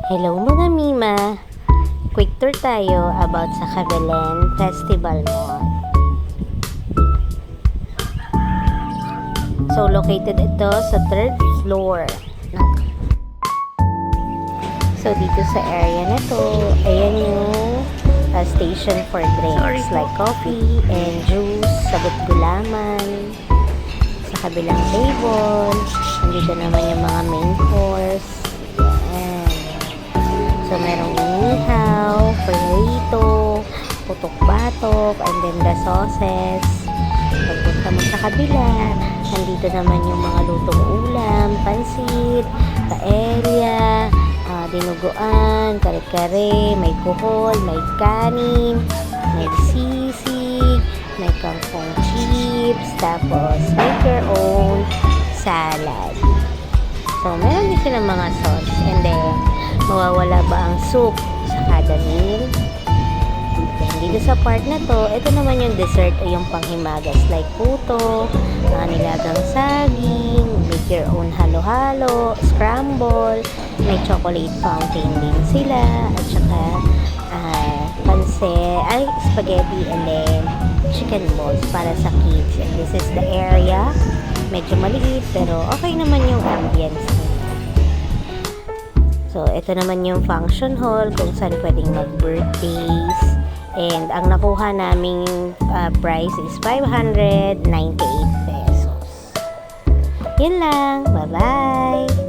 Hello mga Mima! Quick tour tayo about sa Cabelen Festival Mall. So, located ito sa 3rd floor. So, dito sa area na to, ayan yung station for drinks like coffee and juice, sagot gulaman. Sa kabilang table, nandito naman yung mga main course. So, merong inihaw, burrito, putok-batok, and then the sauces. Pagpunta mo sa kabila, nandito naman yung mga lutong ulam, pansit, paella, dinuguan, kare-kare, may kuhol, may kanin, may sisig, may kangkong chips, tapos make your own salad. So, meron din silang mga sauce, and then mawawala ba ang soup sa kada meal? Dito sa part na to, ito naman yung dessert o yung panghimagas like puto, nilagang saging, make your own halo-halo, scramble, may chocolate fountain din sila, at saka spaghetti and then chicken balls para sa kids. And this is the area. Medyo maliit pero okay naman yung ambience nila. So, ito naman yung function hall kung saan pwedeng mag-birthdays. And ang nakuha naming price is 598 pesos. Yun lang. Bye-bye!